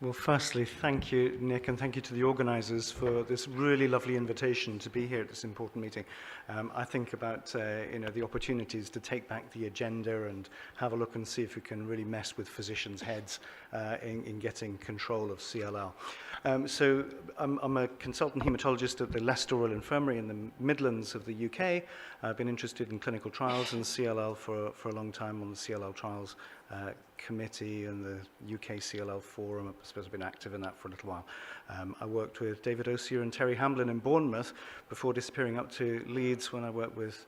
Well, firstly, thank you, Nick, and thank you to the organisers for this really lovely invitation to be here at this important meeting. I think about the opportunities to take back the agenda and have a look and see if we can really mess with physicians' heads in getting control of CLL. So I'm a consultant haematologist at the Leicester Royal Infirmary in the Midlands of the UK. I've been interested in clinical trials and CLL for a long time on the CLL trials committee and the UK CLL forum. I suppose I've been active in that for a little while. I worked with David Osier and Terry Hamblin in Bournemouth before disappearing up to Leeds when I worked with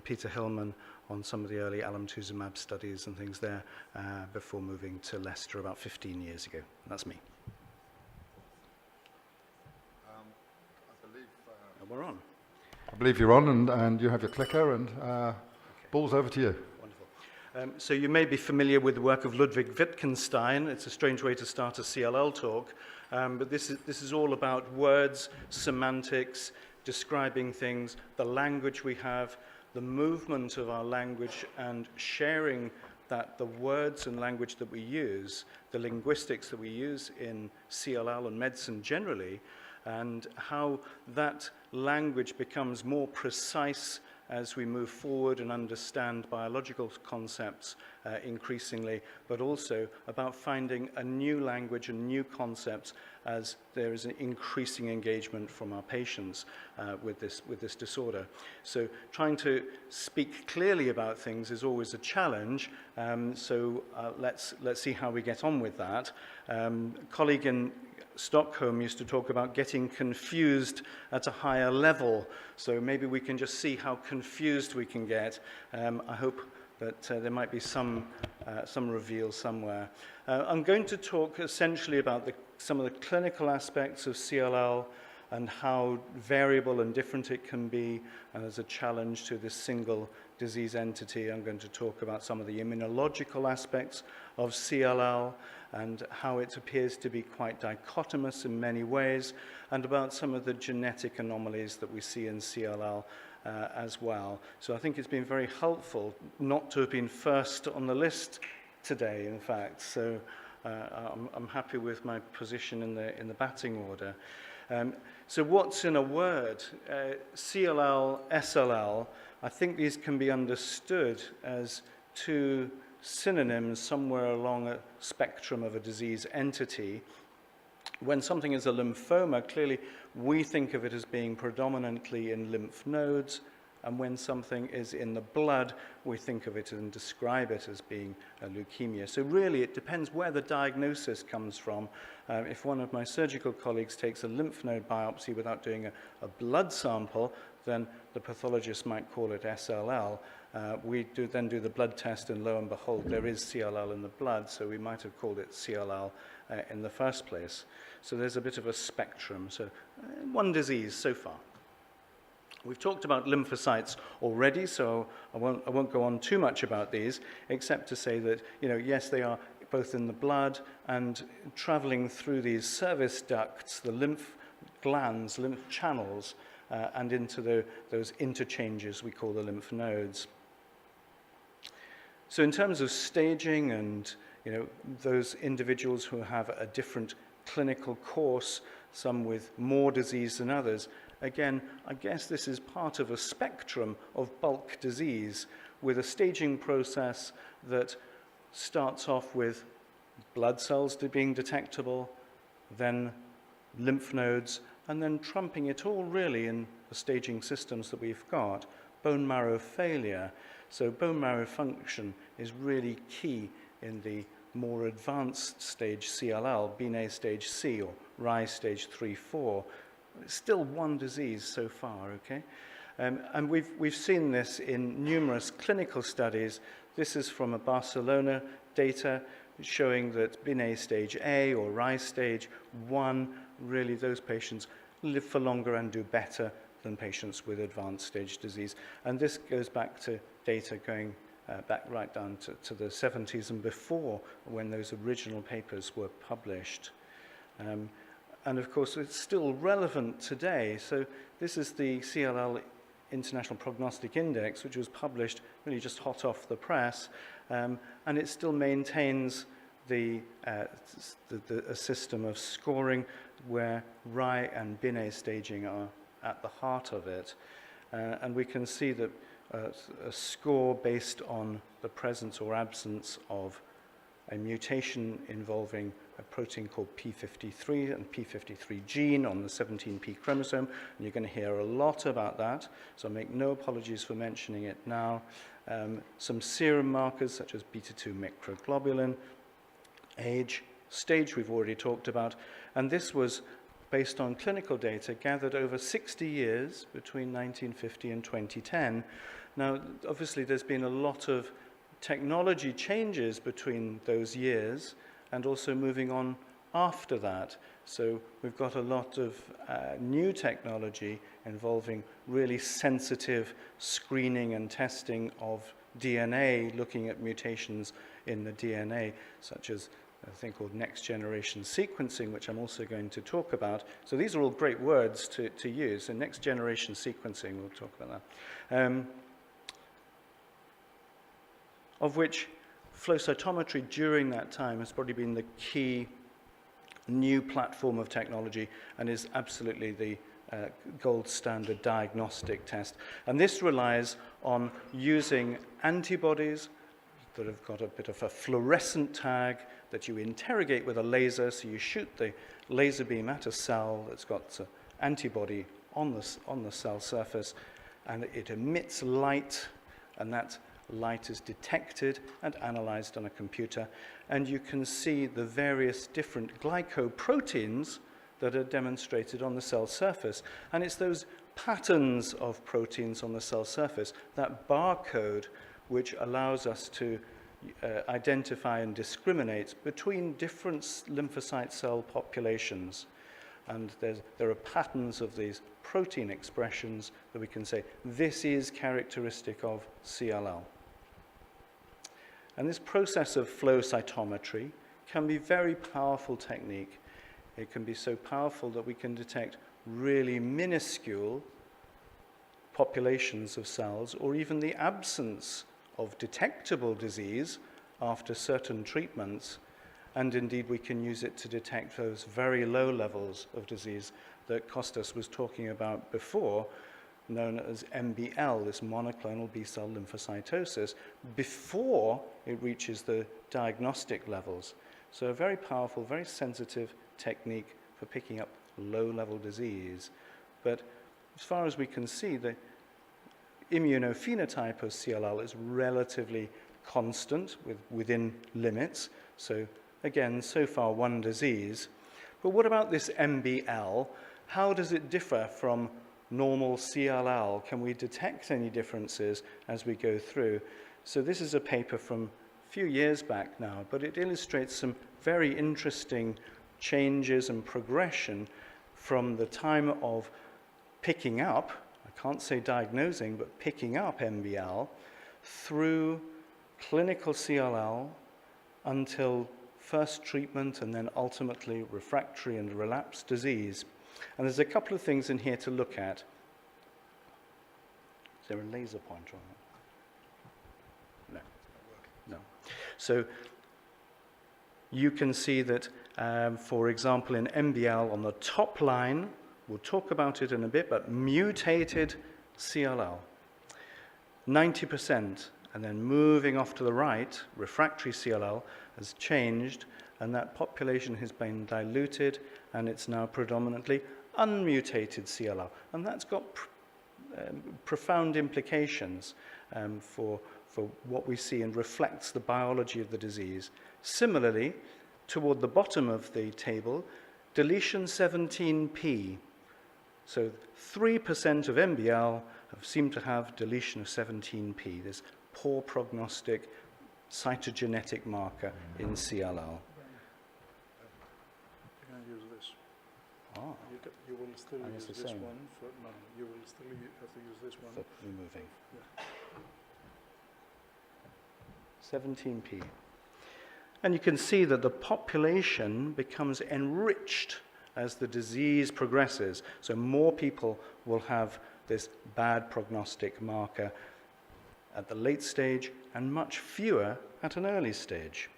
Peter Hillman on some of the early alemtuzumab studies and things there before moving to Leicester about 15 years ago. That's me. I believe we're on. I believe you're on, and you have your clicker, and okay. Ball's over to you. So you may be familiar with the work of Ludwig Wittgenstein. It's a strange way to start a CLL talk, but this is all about words, semantics, describing things, the language we have, the movement of our language, and sharing that the words and language that we use, the linguistics that we use in CLL and medicine generally, and how that language becomes more precise as we move forward and understand biological concepts increasingly, but also about finding a new language and new concepts as there is an increasing engagement from our patients with this disorder. So trying to speak clearly about things is always a challenge, so let's see how we get on with that. Colleague in Stockholm used to talk about getting confused at a higher level. So maybe we can just see how confused we can get. I hope that there might be some reveal somewhere. I'm going to talk essentially about some of the clinical aspects of CLL and how variable and different it can be as a challenge to this single disease entity. I'm going to talk about some of the immunological aspects of CLL and how it appears to be quite dichotomous in many ways, and about some of the genetic anomalies that we see in CLL as well. So I think it's been very helpful not to have been first on the list today, in fact. So I'm happy with my position in the batting order. So what's in a word? CLL, SLL, I think these can be understood as two synonyms somewhere along a spectrum of a disease entity. When something is a lymphoma, clearly we think of it as being predominantly in lymph nodes, and when something is in the blood, we think of it and describe it as being a leukemia. So really, it depends where the diagnosis comes from. If one of my surgical colleagues takes a lymph node biopsy without doing a blood sample, then the pathologist might call it SLL. We then do the blood test, and lo and behold, there is CLL in the blood, so we might have called it CLL in the first place. So there's a bit of a spectrum. So one disease so far. We've talked about lymphocytes already, so I won't go on too much about these, except to say that, yes, they are both in the blood and traveling through these service ducts, the lymph glands, lymph channels, and into those interchanges we call the lymph nodes. So in terms of staging and those individuals who have a different clinical course, some with more disease than others, again, I guess this is part of a spectrum of bulk disease with a staging process that starts off with blood cells being detectable, then lymph nodes, and then trumping it all really in the staging systems that we've got, bone marrow failure. So bone marrow function is really key in the more advanced stage CLL, Binet stage C or Rye stage 3-4. It's still one disease so far, okay? And we've seen this in numerous clinical studies. This is from a Barcelona data showing that Binet stage A or Rye stage 1, really those patients live for longer and do better than patients with advanced stage disease. And this goes back to data going back right down to the 70s and before, when those original papers were published. And of course, it's still relevant today. So this is the CLL International Prognostic Index, which was published really just hot off the press, and it still maintains a system of scoring where Rye and Binet staging are at the heart of it. And we can see that a score based on the presence or absence of a mutation involving a protein called P53 and P53 gene on the 17p chromosome. And you're going to hear a lot about that, so I'll make no apologies for mentioning it now. Some serum markers such as beta-2 microglobulin, age, stage we've already talked about, and this was based on clinical data gathered over 60 years between 1950 and 2010. Now, obviously, there's been a lot of technology changes between those years and also moving on after that. So we've got a lot of new technology involving really sensitive screening and testing of DNA, looking at mutations in the DNA, such as a thing called next-generation sequencing, which I'm also going to talk about. So these are all great words to use. So next-generation sequencing, we'll talk about that. Of which flow cytometry during that time has probably been the key new platform of technology and is absolutely the gold standard diagnostic test. And this relies on using antibodies that have got a bit of a fluorescent tag that you interrogate with a laser. So you shoot the laser beam at a cell that's got an antibody on the cell surface, and it emits light, and that light is detected and analyzed on a computer, and you can see the various different glycoproteins that are demonstrated on the cell surface. And it's those patterns of proteins on the cell surface, that barcode, which allows us to identify and discriminate between different lymphocyte cell populations. And there are patterns of these protein expressions that we can say, this is characteristic of CLL. And this process of flow cytometry can be a very powerful technique. It can be so powerful that we can detect really minuscule populations of cells, or even the absence of detectable disease after certain treatments. And indeed, we can use it to detect those very low levels of disease that Kostas was talking about before, known as MBL, this monoclonal B-cell lymphocytosis, before it reaches the diagnostic levels. So a very powerful, very sensitive technique for picking up low-level disease. But as far as we can see, the immunophenotype of CLL is relatively constant within limits. So again, so far one disease. But what about this MBL? How does it differ from normal CLL? Can we detect any differences as we go through? So this is a paper from a few years back now, but it illustrates some very interesting changes and progression from the time of picking up, I can't say diagnosing, but picking up MBL through clinical CLL until first treatment and then ultimately refractory and relapsed disease. And there's a couple of things in here to look at. Is there a laser pointer on it? No. No. So you can see that, for example, in MBL on the top line, we'll talk about it in a bit, but mutated CLL, 90%. And then moving off to the right, refractory CLL has changed, and that population has been diluted, and it's now predominantly unmutated CLL. And that's got profound implications for what we see and reflects the biology of the disease. Similarly, toward the bottom of the table, deletion 17p. So 3% of MBL seem to have deletion of 17p, this poor prognostic cytogenetic marker in CLL. You can use this. Ah. You will still And use it's the this same. one. No, you will still have to use this one. For removing. Yeah. 17p. And you can see that the population becomes enriched as the disease progresses. So more people will have this bad prognostic marker at the late stage and much fewer at an early stage.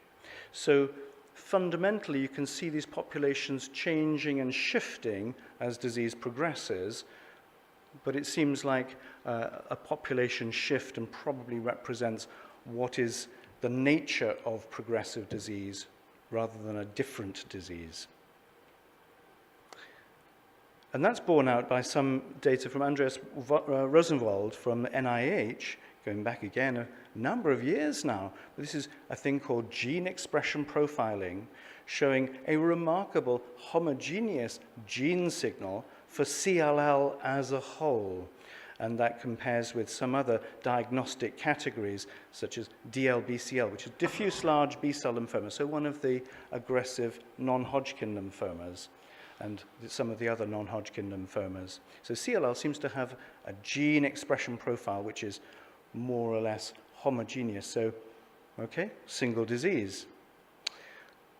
So fundamentally, you can see these populations changing and shifting as disease progresses, but it seems like a population shift and probably represents what is the nature of progressive disease rather than a different disease. And that's borne out by some data from Andreas Rosenwald from the NIH, going back again a number of years now. This is a thing called gene expression profiling, showing a remarkable homogeneous gene signal for CLL as a whole. And that compares with some other diagnostic categories, such as DLBCL, which is diffuse large B-cell lymphoma, so one of the aggressive non-Hodgkin lymphomas, and some of the other non-Hodgkin lymphomas. So CLL seems to have a gene expression profile which is more or less homogeneous. So, okay, single disease.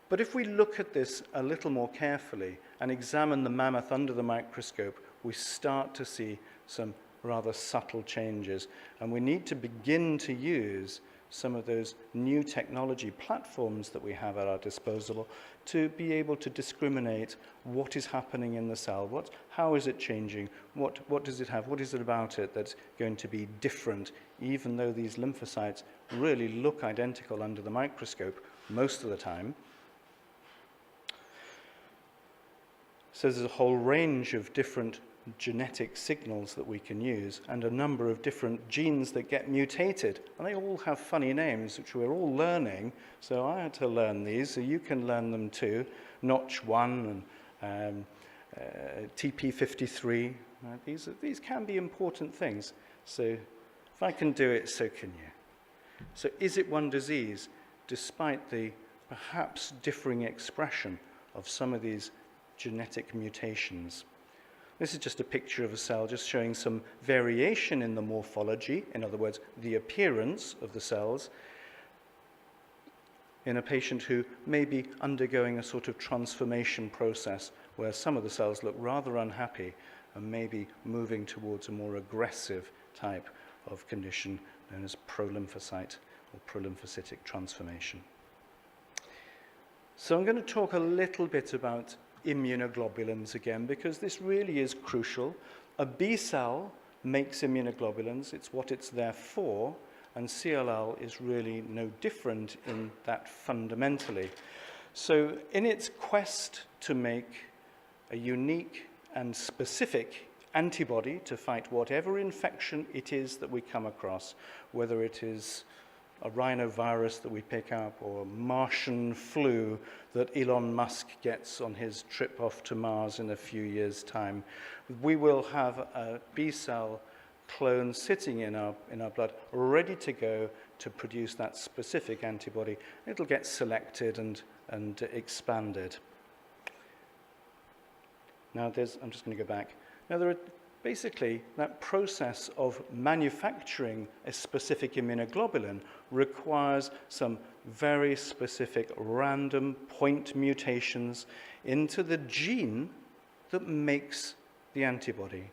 But if we look at this a little more carefully and examine the mammoth under the microscope, we start to see some rather subtle changes. And we need to begin to use some of those new technology platforms that we have at our disposal to be able to discriminate what is happening in the cell, how is it changing, what does it have, what is it about it that's going to be different, even though these lymphocytes really look identical under the microscope most of the time. So there's a whole range of different genetic signals that we can use and a number of different genes that get mutated. And they all have funny names, which we're all learning. So I had to learn these, so you can learn them too. Notch1 and TP53. These can be important things. So if I can do it, so can you. So is it one disease, despite the perhaps differing expression of some of these genetic mutations? This is just a picture of a cell just showing some variation in the morphology, in other words, the appearance of the cells, in a patient who may be undergoing a sort of transformation process where some of the cells look rather unhappy and maybe moving towards a more aggressive type of condition known as prolymphocyte or prolymphocytic transformation. So I'm going to talk a little bit about immunoglobulins again, because this really is crucial. A B cell makes immunoglobulins, it's what it's there for, and CLL is really no different in that fundamentally. So in its quest to make a unique and specific antibody to fight whatever infection it is that we come across, whether it is a rhinovirus that we pick up, or Martian flu that Elon Musk gets on his trip off to Mars in a few years' time, we will have a B-cell clone sitting in our blood, ready to go to produce that specific antibody. It'll get selected and expanded. Now, I'm just going to go back. Now, there are basically, that process of manufacturing a specific immunoglobulin requires some very specific random point mutations into the gene that makes the antibody.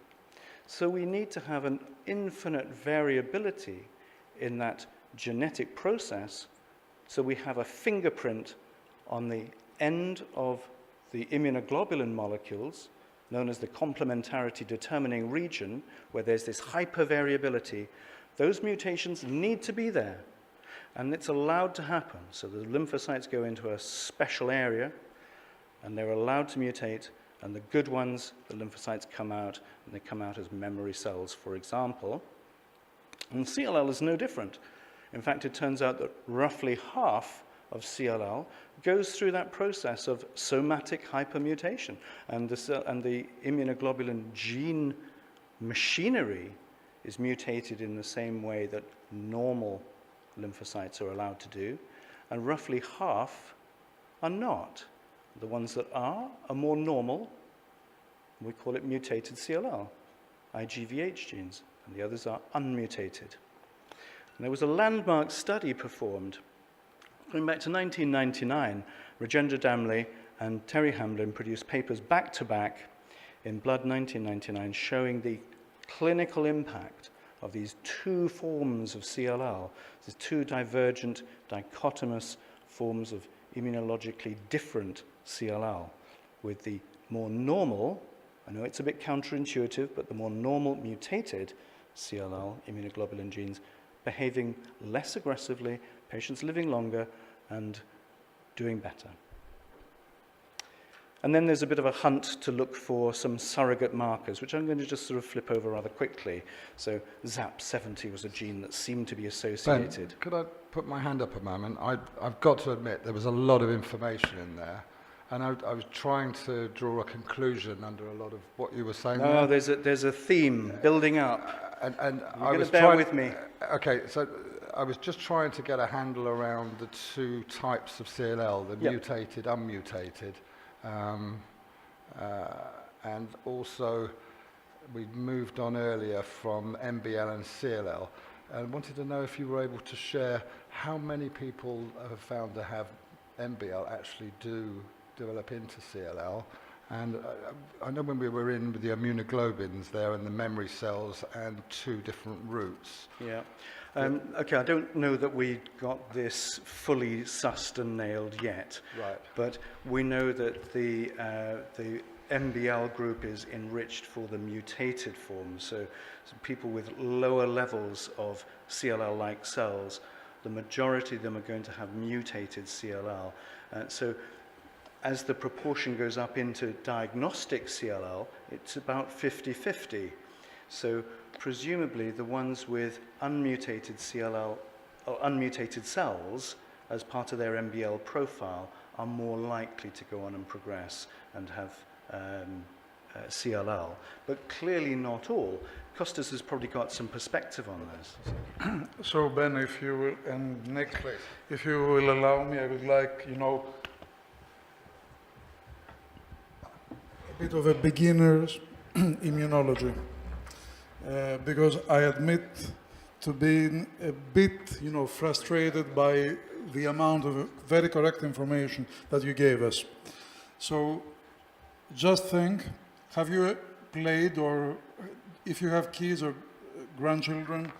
So we need to have an infinite variability in that genetic process, so we have a fingerprint on the end of the immunoglobulin molecules, known as the complementarity determining region, where there's this hypervariability. Those mutations need to be there, and it's allowed to happen. So the lymphocytes go into a special area, and they're allowed to mutate, and the good ones, the lymphocytes come out, and they come out as memory cells, for example. And CLL is no different. In fact, it turns out that roughly half of CLL goes through that process of somatic hypermutation. And the immunoglobulin gene machinery is mutated in the same way that normal lymphocytes are allowed to do, and roughly half are not. The ones that are more normal, we call it mutated CLL, IGVH genes, and the others are unmutated. And there was a landmark study performed going back to 1999. Rajendra Damle and Terry Hamblin produced papers back-to-back in Blood 1999 showing the clinical impact of these two forms of CLL, these two divergent, dichotomous forms of immunologically different CLL, with the more normal, I know it's a bit counterintuitive, but the more normal mutated CLL immunoglobulin genes behaving less aggressively, patients living longer and doing better. And then there's a bit of a hunt to look for some surrogate markers, which I'm going to just sort of flip over rather quickly. So ZAP70 was a gene that seemed to be associated. Ben, could I put my hand up a moment? I've got to admit there was a lot of information in there, and I was trying to draw a conclusion under a lot of what you were saying. No, there's a theme building up. And You're going to bear with me. Okay, so I was just trying to get a handle around the two types of CLL, the mutated, unmutated. And also, we moved on earlier from MBL and CLL, and wanted to know if you were able to share how many people have found to have MBL actually do develop into CLL. And I know when we were in with the immunoglobulins there and the memory cells and two different routes. Yeah. Okay, I don't know that we got this fully sussed and nailed yet. Right. But we know that the MBL group is enriched for the mutated forms. So people with lower levels of CLL-like cells, the majority of them are going to have mutated CLL. So as the proportion goes up into diagnostic CLL, it's about 50-50. So presumably the ones with unmutated CLL or unmutated cells as part of their MBL profile are more likely to go on and progress and have CLL, but clearly not all. Kostas has probably got some perspective on this. So Ben, if you will, and Nick, Please. if you will allow me, I would like, a bit of a beginner's immunology. Because I admit to being a bit, frustrated by the amount of very correct information that you gave us. So just think, have you played, or if you have kids or grandchildren,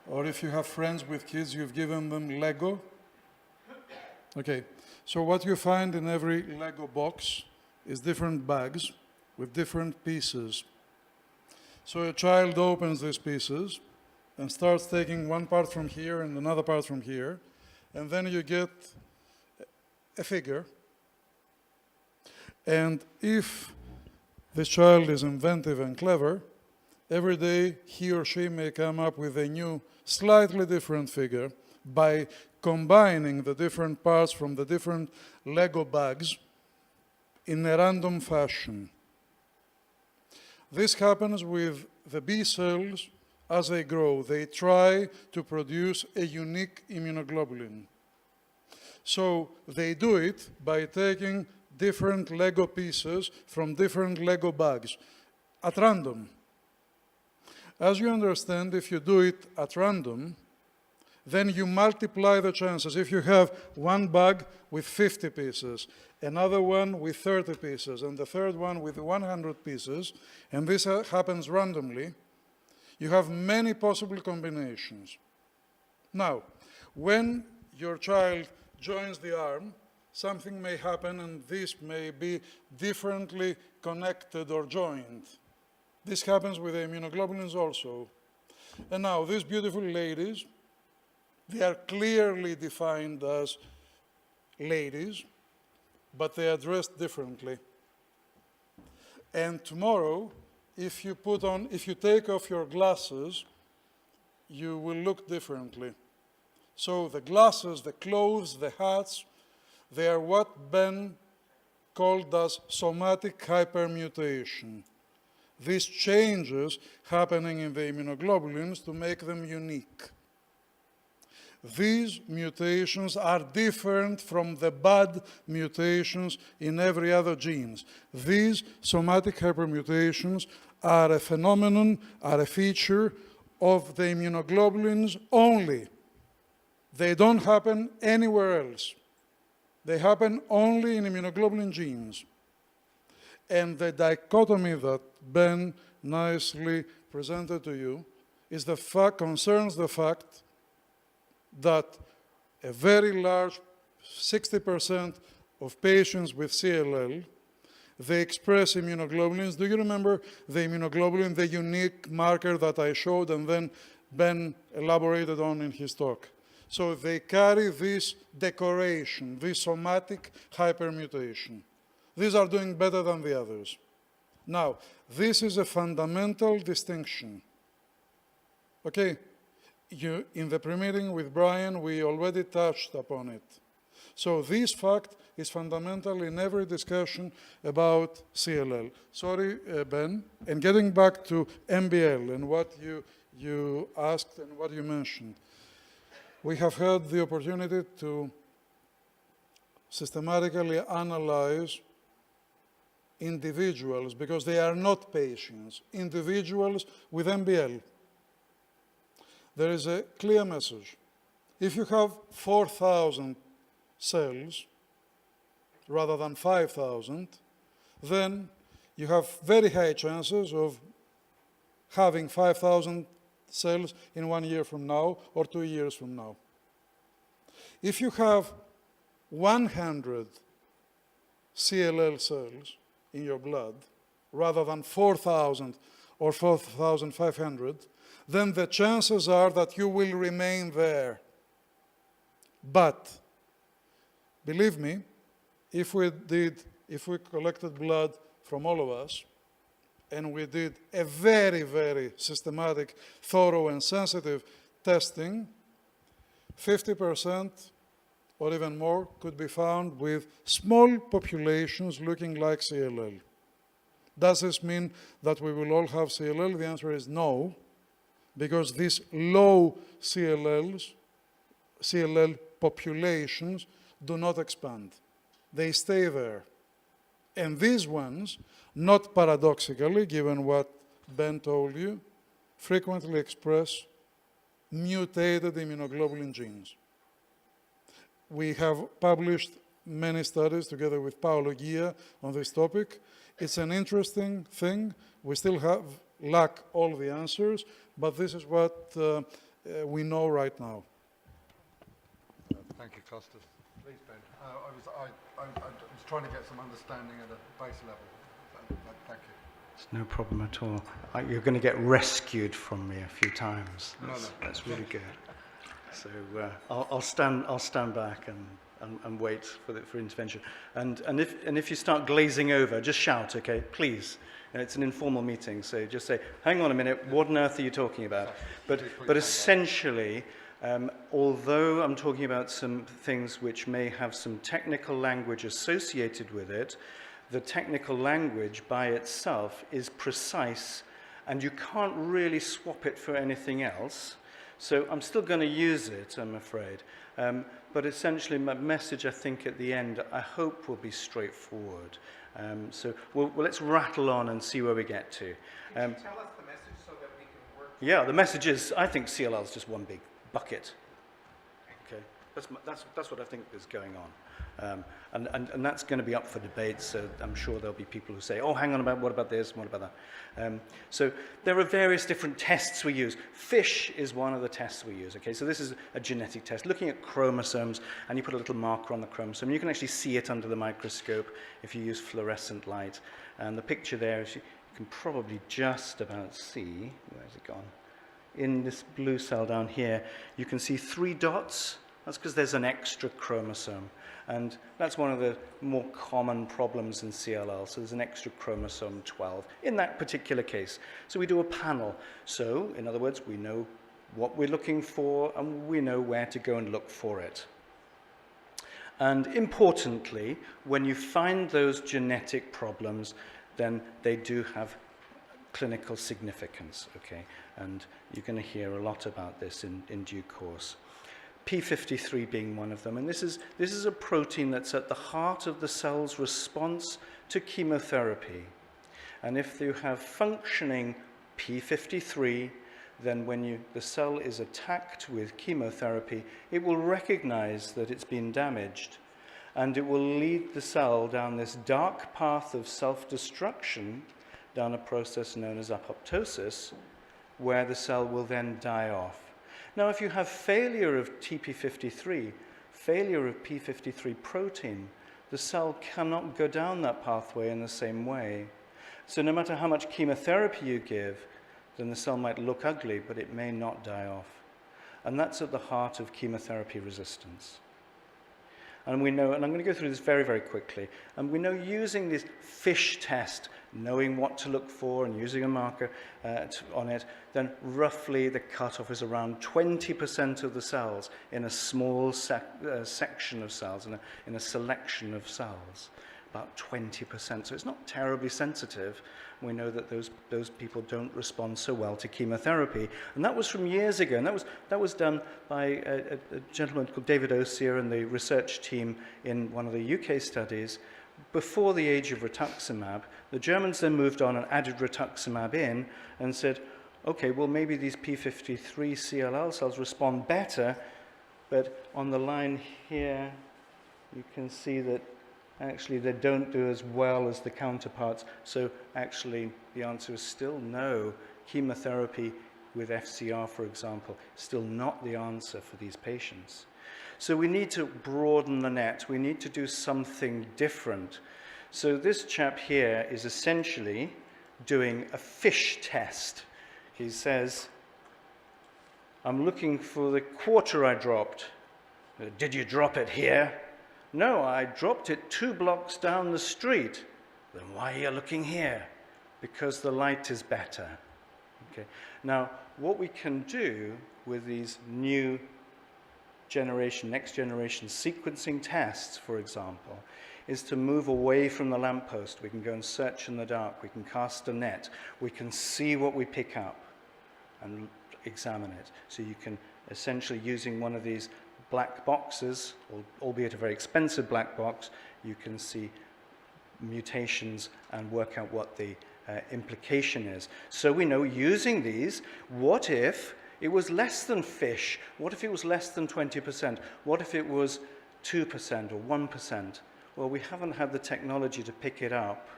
or if you have friends with kids, you've given them Lego? Okay, so what you find in every Lego box is different bags with different pieces. So a child opens these pieces and starts taking one part from here and another part from here, and then you get a figure. And if this child is inventive and clever, every day he or she may come up with a new, slightly different figure by combining the different parts from the different Lego bags in a random fashion. This happens with the B cells as they grow. They try to produce a unique immunoglobulin. So they do it by taking different Lego pieces from different Lego bags at random. As you understand, if you do it at random, then you multiply the chances. If you have one bag with 50 pieces, another one with 30 pieces, and the third one with 100 pieces, and this happens randomly, you have many possible combinations. Now, when your child joins the arm, something may happen, and this may be differently connected or joined. This happens with the immunoglobulins also. And now, these beautiful ladies, they are clearly defined as ladies, but they are dressed differently. And tomorrow, if you take off your glasses, you will look differently. So the glasses, the clothes, the hats, they are what Ben called as somatic hypermutation. These changes happening in the immunoglobulins to make them unique. These mutations are different from the bad mutations in every other genes. These somatic hypermutations are a phenomenon, are a feature of the immunoglobulins only. They don't happen anywhere else. They happen only in immunoglobulin genes. And the dichotomy that Ben nicely presented to you is concerns the fact that a very large 60% of patients with CLL, they express immunoglobulins. Do you remember the immunoglobulin, the unique marker that I showed and then Ben elaborated on in his talk? So they carry this decoration, this somatic hypermutation. These are doing better than the others. Now, this is a fundamental distinction. Okay, in the pre-meeting with Brian, we already touched upon it. So this fact is fundamental in every discussion about CLL. Sorry, Ben. And getting back to MBL and what you asked and what you mentioned, we have had the opportunity to systematically analyze individuals, because they are not patients, individuals with MBL. There is a clear message. If you have 4,000 cells rather than 5,000, then you have very high chances of having 5,000 cells in 1 year from now or 2 years from now. If you have 100 CLL cells in your blood rather than 4,000 or 4,500, then the chances are that you will remain there. But believe me, if we collected blood from all of us, and we did a very, very systematic, thorough, and sensitive testing, 50% or even more could be found with small populations looking like CLL. Does this mean that we will all have CLL? The answer is no, because these low CLL populations do not expand. They stay there. And these ones, not paradoxically, given what Ben told you, frequently express mutated immunoglobulin genes. We have published many studies together with Paolo Ghia on this topic. It's an interesting thing. We still lack all the answers, but this is what we know right now. Thank you, Kostas. Please, Ben. I was trying to get some understanding at a base level. Thank you. It's no problem at all. You're going to get rescued from me a few times. That's really good. So I'll stand back and wait for intervention. And if you start glazing over, just shout, okay, please. It's an informal meeting, so just say, hang on a minute, what on earth are you talking about? But essentially, although I'm talking about some things which may have some technical language associated with it, the technical language by itself is precise, and you can't really swap it for anything else. So I'm still going to use it, I'm afraid. But essentially, my message, I think, at the end, I hope will be straightforward. So let's rattle on and see where we get to. Can you tell us the message so that we can work? Yeah, the message is, I think CLL is just one big bucket. Okay, that's what I think is going on. And that's going to be up for debate, so I'm sure there'll be people who say, oh, hang on, what about this, what about that? So there are various different tests we use. FISH is one of the tests we use, okay? So this is a genetic test, looking at chromosomes, and you put a little marker on the chromosome. You can actually see it under the microscope if you use fluorescent light. And the picture there, you can probably just about see, where's it gone? In this blue cell down here, you can see 3 dots. That's because there's an extra chromosome. And that's one of the more common problems in CLL. So there's an extra chromosome 12 in that particular case. So we do a panel. So, in other words, we know what we're looking for and we know where to go and look for it. And importantly, when you find those genetic problems, then they do have clinical significance, okay? And you're going to hear a lot about this in due course. P53 being one of them, and this is a protein that's at the heart of the cell's response to chemotherapy. And if you have functioning P53, then when the cell is attacked with chemotherapy, it will recognize that it's been damaged, and it will lead the cell down this dark path of self-destruction, down a process known as apoptosis, where the cell will then die off. Now, if you have failure of TP53 failure of p53 protein, the cell cannot go down that pathway in the same way. So no matter how much chemotherapy you give, then the cell might look ugly, but it may not die off. And that's at the heart of chemotherapy resistance. And we know, and I'm going to go through this very, very quickly, and we know using this FISH test, knowing what to look for and using a marker on it, then roughly the cutoff is around 20% of the cells in a small section of cells, in a selection of cells, about 20%. So it's not terribly sensitive. We know that those people don't respond so well to chemotherapy. And that was from years ago, and that was done by a gentleman called David Osier and the research team in one of the UK studies before the age of rituximab. The Germans then moved on and added rituximab in and said, okay, well, maybe these p53 CLL cells respond better, but on the line here, you can see that actually they don't do as well as the counterparts. So actually, the answer is still no. Chemotherapy with FCR, for example, still not the answer for these patients. So we need to broaden the net. We need to do something different. So this chap here is essentially doing a FISH test. He says, I'm looking for the quarter I dropped. Did you drop it here? No, I dropped it 2 blocks down the street. Then why are you looking here? Because the light is better. Okay. Now, what we can do with these new generation, next generation sequencing tests, for example, is to move away from the lamppost. We can go and search in the dark. We can cast a net. We can see what we pick up and examine it. So you can essentially, using one of these black boxes, albeit a very expensive black box, you can see mutations and work out what the implication is. So we know, using these, what if it was less than FISH? What if it was less than 20%? What if it was 2% or 1%? Well, we haven't had the technology to pick it up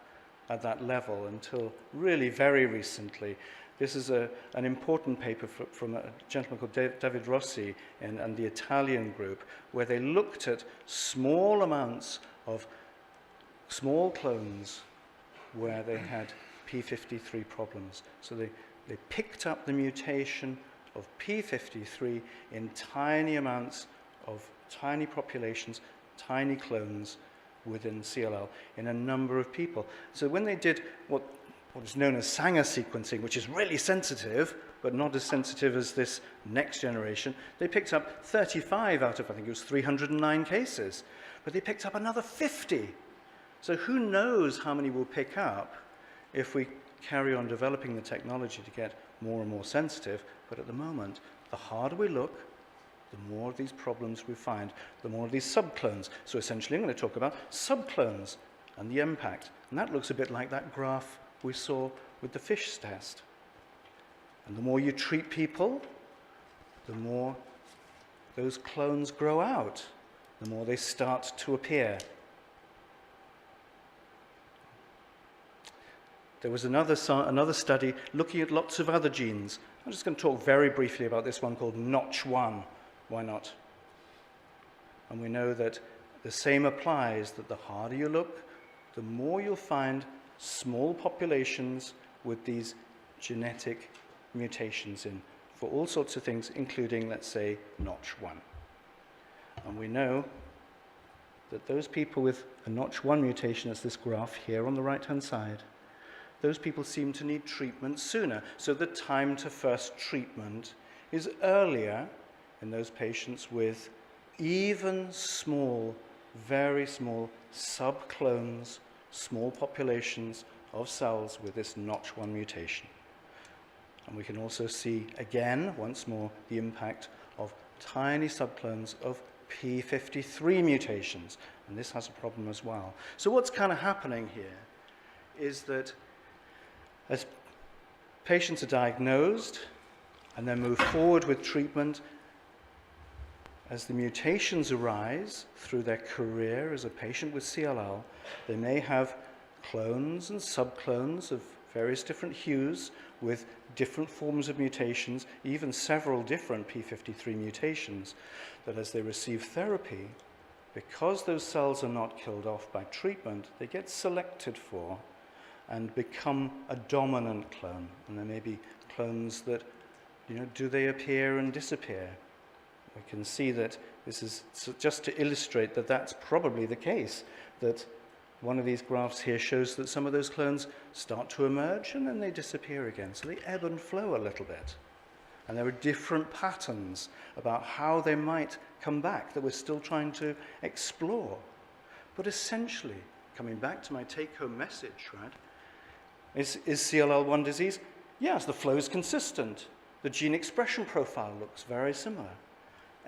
at that level until really very recently. This is an important paper from a gentleman called David Rossi and the Italian group, where they looked at small amounts of small clones where they had p53 problems. So they picked up the mutation of p53 in tiny amounts of tiny populations, tiny clones within CLL in a number of people. So when they did what is known as Sanger sequencing, which is really sensitive, but not as sensitive as this next generation, they picked up 35 out of, I think it was 309 cases, but they picked up another 50. So who knows how many we'll pick up if we carry on developing the technology to get more and more sensitive. But at the moment, the harder we look, the more of these problems we find, the more of these subclones. So essentially, I'm going to talk about subclones and the impact. And that looks a bit like that graph we saw with the FISH test. And the more you treat people, the more those clones grow out, the more they start to appear. There was another study looking at lots of other genes. I'm just going to talk very briefly about this one called Notch1. Why not? And we know that the same applies, that the harder you look, the more you'll find small populations with these genetic mutations in for all sorts of things, including, let's say, Notch1. And we know that those people with a Notch1 mutation, as this graph here on the right-hand side, those people seem to need treatment sooner. So the time to first treatment is earlier in those patients with even small, very small subclones, small populations of cells with this Notch1 mutation. And we can also see, again, once more, the impact of tiny subclones of p53 mutations. And this has a problem as well. So what's kind of happening here is that as patients are diagnosed and then move forward with treatment, as the mutations arise through their career as a patient with CLL, they may have clones and subclones of various different hues with different forms of mutations, even several different P53 mutations, that as they receive therapy, because those cells are not killed off by treatment, they get selected for and become a dominant clone. And there may be clones that, do they appear and disappear? We can see that this is just to illustrate that that's probably the case, that one of these graphs here shows that some of those clones start to emerge and then they disappear again. So they ebb and flow a little bit. And there are different patterns about how they might come back that we're still trying to explore. But essentially, coming back to my take-home message, right, is CLL one disease? Yes, the flow is consistent. The gene expression profile looks very similar.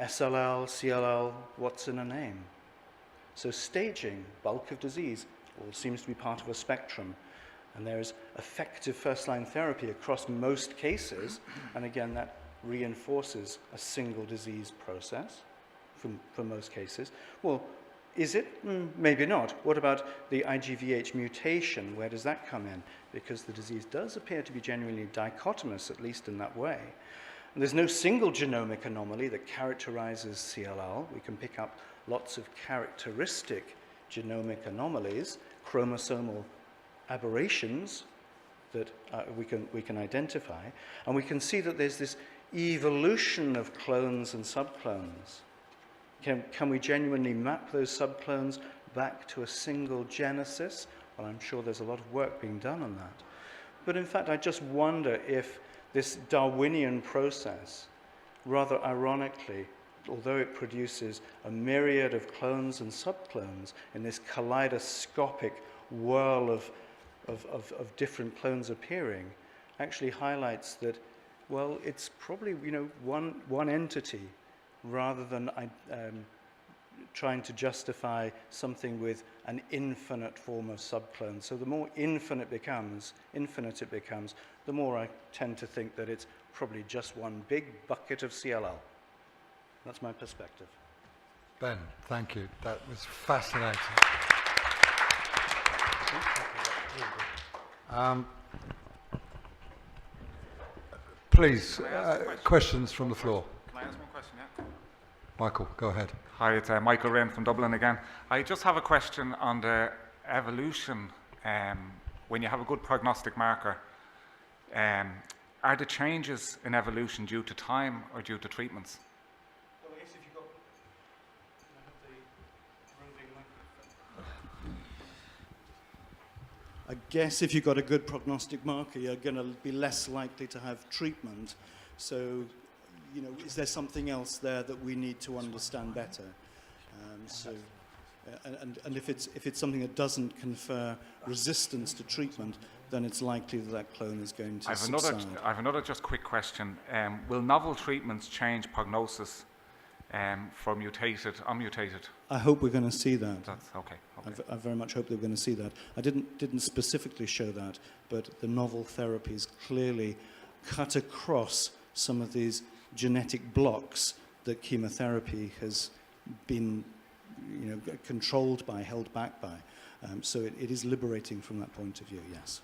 SLL, CLL, what's in a name? So staging, bulk of disease, all seems to be part of a spectrum. And there is effective first-line therapy across most cases. And again, that reinforces a single disease process for most cases. Well, is it? Maybe not. What about the IGVH mutation? Where does that come in? Because the disease does appear to be genuinely dichotomous, at least in that way. And there's no single genomic anomaly that characterizes CLL. We can pick up lots of characteristic genomic anomalies, chromosomal aberrations that we can identify. And we can see that there's this evolution of clones and subclones. Can we genuinely map those subclones back to a single genesis? Well, I'm sure there's a lot of work being done on that. But in fact, I just wonder if this Darwinian process, rather ironically, although it produces a myriad of clones and subclones in this kaleidoscopic whirl of different clones appearing, actually highlights that, well, it's probably one entity, rather than trying to justify something with an infinite form of subclone. So the more infinite it becomes, the more I tend to think that it's probably just one big bucket of CLL. That's my perspective. Ben, thank you. That was fascinating. Please, questions from the floor. Can I ask one question, yeah? Michael, go ahead. Hi, it's Michael Wren from Dublin again. I just have a question on the evolution. When you have a good prognostic marker, are the changes in evolution due to time or due to treatments? Well, I guess if you've got, I guess if you've got a good prognostic marker, you're going to be less likely to have treatment. So, is there something else there that we need to understand better? And if it's something that doesn't confer resistance to treatment, then it's likely that clone is going to subside. I have another just quick question. Will novel treatments change prognosis for mutated, unmutated? I hope we're going to see that. That's okay. I very much hope that we're going to see that. I didn't specifically show that, but the novel therapies clearly cut across some of these genetic blocks that chemotherapy has been controlled by, held back by. So it is liberating from that point of view, yes.